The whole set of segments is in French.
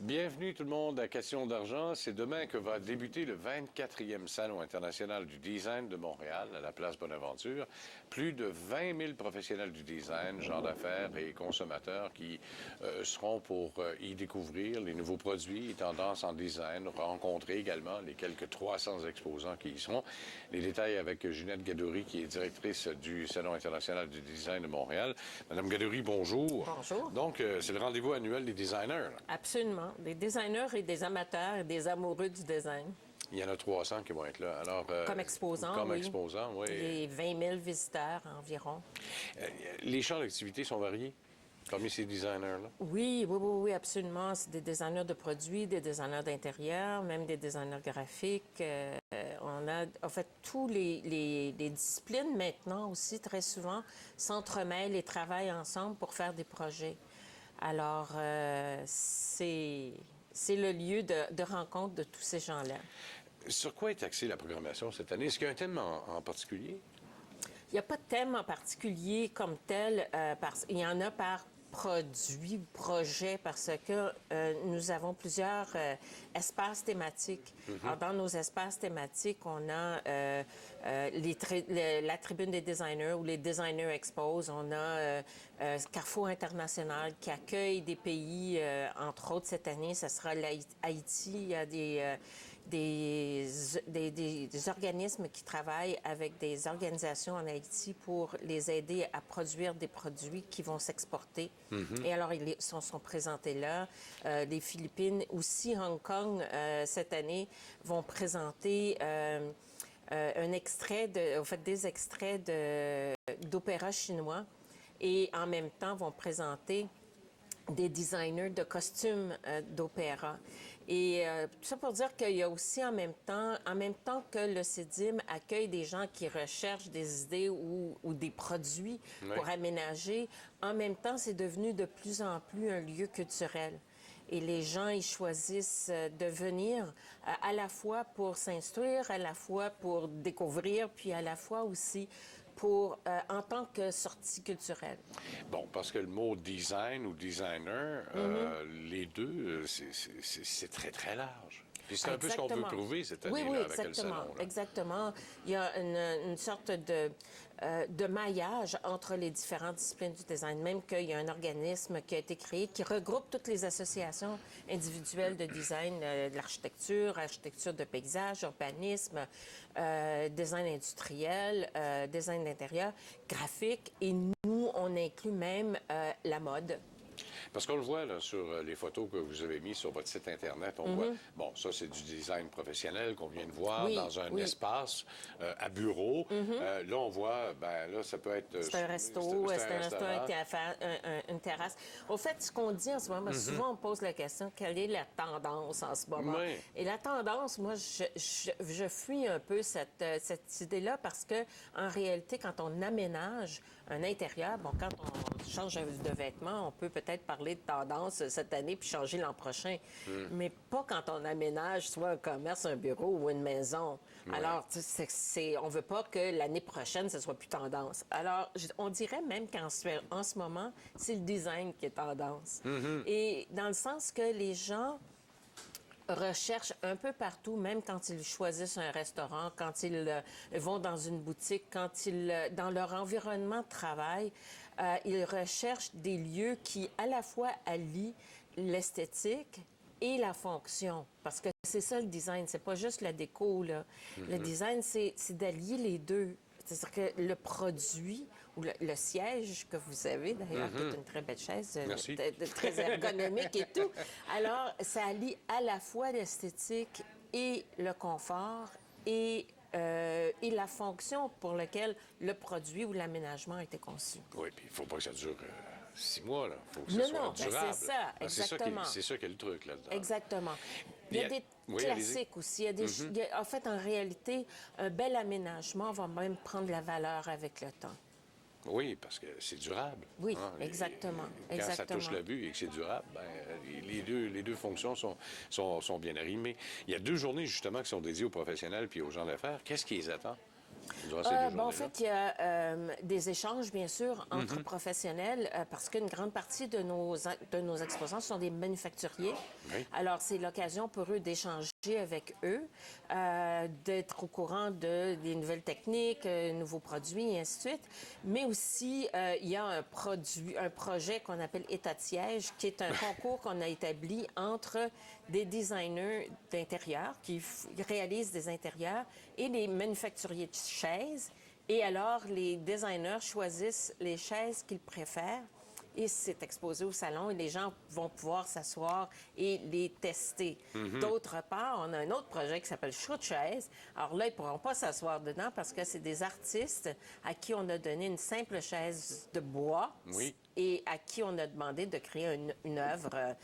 Bienvenue tout le monde à Question d'argent. C'est demain que va débuter le 24e Salon international du design de Montréal à la place Bonaventure. Plus de 20 000 professionnels du design, gens d'affaires et consommateurs qui seront pour y découvrir les nouveaux produits et tendances en design, rencontrer également les quelques 300 exposants qui y seront. Les détails avec Ginette Gadouri, qui est directrice du Salon international du design de Montréal. Madame Gadouri, bonjour. Bonjour. Donc, c'est le rendez-vous annuel des designers. Là. Absolument. Des designers et des amateurs et des amoureux du design. Il y en a 300 qui vont être là. Alors, comme exposants, Comme oui. exposants, oui. Il y a 20 000 visiteurs environ. Les champs d'activité sont variés parmi ces designers-là? Oui, absolument. C'est des designers de produits, des designers d'intérieur, même des designers graphiques. On a, en fait, tous les disciplines maintenant aussi, très souvent, s'entremêlent et travaillent ensemble pour faire des projets. Alors, c'est le lieu de rencontre de tous ces gens-là. Sur quoi est axée la programmation cette année? Est-ce qu'il y a un thème en particulier? Il n'y a pas de thème en particulier comme tel. Il y en a par produit, projet, parce que nous avons plusieurs espaces thématiques. Alors, dans nos espaces thématiques, on a la tribune des designers où les designers exposent. On a Carrefour International qui accueille des pays, entre autres cette année, ce sera l'Haïti. Il y a des organismes qui travaillent avec des organisations en Haïti pour les aider à produire des produits qui vont s'exporter. Et alors, ils sont présentés là. Les Philippines, aussi Hong Kong, cette année, vont présenter un extrait, des extraits d'opéra chinois et en même temps vont présenter des designers de costumes d'opéra. Et tout ça pour dire qu'il y a aussi en même temps que le CEDIM accueille des gens qui recherchent des idées ou des produits pour aménager, en même temps, c'est devenu de plus en plus un lieu culturel. Et les gens, ils choisissent de venir à la fois pour s'instruire, à la fois pour découvrir, puis à la fois aussi pour, en tant que sortie culturelle. Bon, parce que le mot design ou designer, les deux, c'est très, très large. Puis c'est un peu ce qu'on veut prouver cette année-là avec le salon. Là. Exactement. Il y a une sorte de maillage entre les différentes disciplines du design, même qu'il y a un organisme qui a été créé qui regroupe toutes les associations individuelles de design, de l'architecture, architecture de paysage, urbanisme, design industriel, design d'intérieur, graphique, et nous, on inclut même la mode. Parce qu'on le voit là, sur les photos que vous avez mises sur votre site Internet, on voit, bon, ça c'est du design professionnel qu'on vient de voir dans un espace à bureau. Là, on voit, ben là, ça peut être... C'est un resto, c'est un restaurant qui a fait une terrasse. Au fait, ce qu'on dit en ce moment, souvent on pose la question, quelle est la tendance en ce moment? Oui. Et la tendance, moi, je fuis un peu cette idée-là parce que en réalité, quand on aménage un intérieur, bon, quand on change de vêtements, on peut peut-être parler de tendance cette année puis changer l'an prochain. Mais pas quand on aménage soit un commerce, un bureau ou une maison. Alors, on veut pas que l'année prochaine, ce soit plus tendance. Alors, on dirait même qu'en ce moment, c'est le design qui est tendance. Et dans le sens que les gens recherchent un peu partout, même quand ils choisissent un restaurant, quand ils vont dans une boutique, quand ils, dans leur environnement de travail, ils recherchent des lieux qui, à la fois, allient l'esthétique et la fonction. Parce que c'est ça le design, c'est pas juste la déco, là. Le design, c'est d'allier les deux. C'est-à-dire que le produit ou le siège que vous avez, d'ailleurs, qui est une très belle chaise, très ergonomique et tout. Alors, ça allie à la fois l'esthétique et le confort et la fonction pour laquelle le produit ou l'aménagement a été conçu. Oui, puis il ne faut pas que ça dure 6 mois, là. Il faut que ça soit durable. C'est ça, exactement. C'est ça qui est le truc, là-dedans. Exactement. Il y a des classiques aussi. En fait, en réalité, un bel aménagement va même prendre la valeur avec le temps. Oui, parce que c'est durable. Oui, exactement. Quand ça touche la vue et que c'est durable, ben, les deux fonctions sont bien arrimées. Il y a 2 journées, justement, qui sont dédiées aux professionnels puis aux gens d'affaires. Qu'est-ce qui les attend? durant ces 2 journées-là? En fait, il y a des échanges, bien sûr, entre professionnels, parce qu'une grande partie de nos exposants sont des manufacturiers. Oui. Alors, c'est l'occasion pour eux d'échanger avec eux, d'être au courant des nouvelles techniques, nouveaux produits, et ainsi de suite. Mais aussi, il y a un projet qu'on appelle État de siège, qui est un concours qu'on a établi entre des designers d'intérieur qui réalisent des intérieurs et les manufacturiers de chaises. Et alors, les designers choisissent les chaises qu'ils préfèrent et c'est exposé au salon et les gens vont pouvoir s'asseoir et les tester. D'autre part, on a un autre projet qui s'appelle Show de chaise. Alors là, ils ne pourront pas s'asseoir dedans parce que c'est des artistes à qui on a donné une simple chaise de bois. Oui. Et à qui on a demandé de créer une œuvre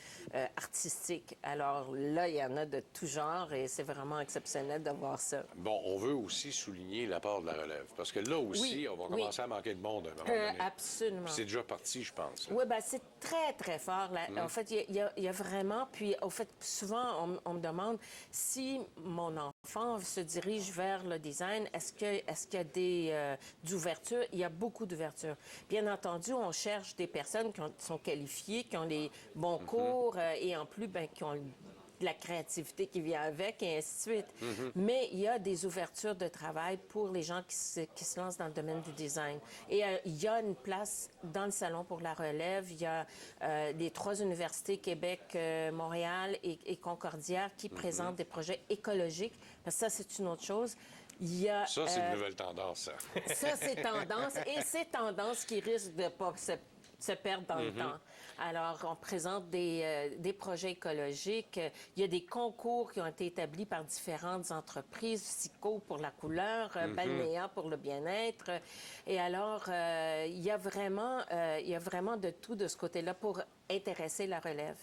artistique. Alors là, il y en a de tout genre et c'est vraiment exceptionnel de voir ça. Bon, on veut aussi souligner l'apport de la relève, parce que là aussi, Oui, on va oui. commencer à manquer de monde à un moment donné. Absolument. Puis c'est déjà parti, je pense. Là. Oui, bien, c'est très, très fort. Là. En fait, il y a vraiment... Puis, au fait, souvent, on me demande si mon enfant se dirige vers le design, est-ce qu'il y a d'ouvertures? Il y a beaucoup d'ouvertures. Bien entendu, on cherche des personnes qui sont qualifiées, qui ont les bons cours et en plus, bien, qui ont de la créativité qui vient avec, et ainsi de suite. Mais il y a des ouvertures de travail pour les gens qui se lancent dans le domaine du design. Et il y a une place dans le salon pour la relève. Il y a les 3 universités, Québec, Montréal et Concordia, qui présentent des projets écologiques. Parce que ça, c'est une autre chose. Il y a, Ça, c'est une nouvelle tendance, ça. ça, c'est tendance. Et c'est tendance qui risque de pas se perdre dans le temps. Alors, on présente des projets écologiques. Il y a des concours qui ont été établis par différentes entreprises, Sico pour la couleur, Balnéa pour le bien-être. Et alors, il y a vraiment de tout de ce côté-là pour intéresser la relève.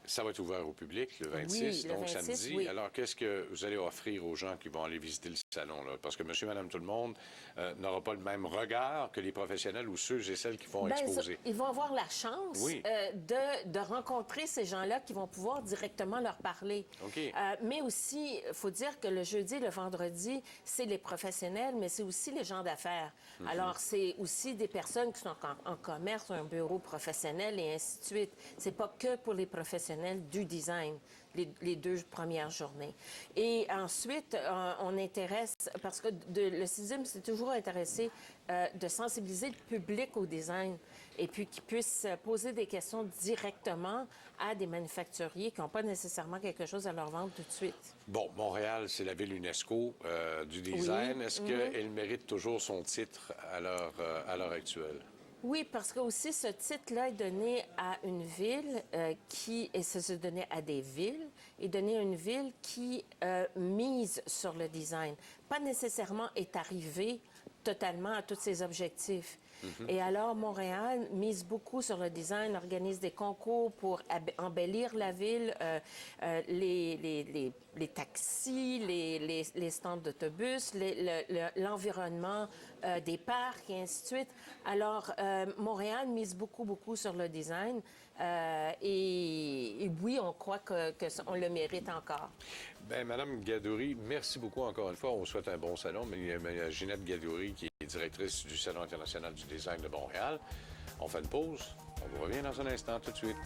Ça va être ouvert au public le 26, Oui, le donc 26, samedi. oui. Alors, qu'est-ce que vous allez offrir aux gens qui vont aller visiter le salon? Là? Parce que monsieur, madame, tout le monde n'aura pas le même regard que les professionnels ou ceux et celles qui vont exposer. Ils vont avoir la chance Oui. de rencontrer ces gens-là qui vont pouvoir directement leur parler. OK. Mais aussi, il faut dire que le jeudi et le vendredi, c'est les professionnels, mais c'est aussi les gens d'affaires. Alors, c'est aussi des personnes qui sont en commerce, un bureau professionnel et ainsi de suite. C'est pas que pour les professionnels du design, les 2 premières journées. Et ensuite, on intéresse, parce que le CIDIM s'est toujours intéressé de sensibiliser le public au design et puis qu'ils puissent poser des questions directement à des manufacturiers qui n'ont pas nécessairement quelque chose à leur vendre tout de suite. Bon, Montréal, c'est la ville UNESCO du design. Oui. Est-ce qu'elle mérite toujours son titre à l'heure actuelle? Oui, parce que aussi ce titre-là est donné à une ville et ça se donnait à des villes, et donné à une ville qui mise sur le design. Pas nécessairement est arrivée totalement à tous ses objectifs. Et alors, Montréal mise beaucoup sur le design, organise des concours pour embellir la ville, les taxis, les stands d'autobus, l'environnement des parcs et ainsi de suite. Alors, Montréal mise beaucoup sur le design et oui, on croit qu'on le mérite encore. Bien, Madame Gadouri, merci beaucoup encore une fois. On vous souhaite un bon salon. Mais il y a Ginette Gadouri qui est directrice du Salon international du design de Montréal. On fait une pause. On vous revient dans un instant tout de suite.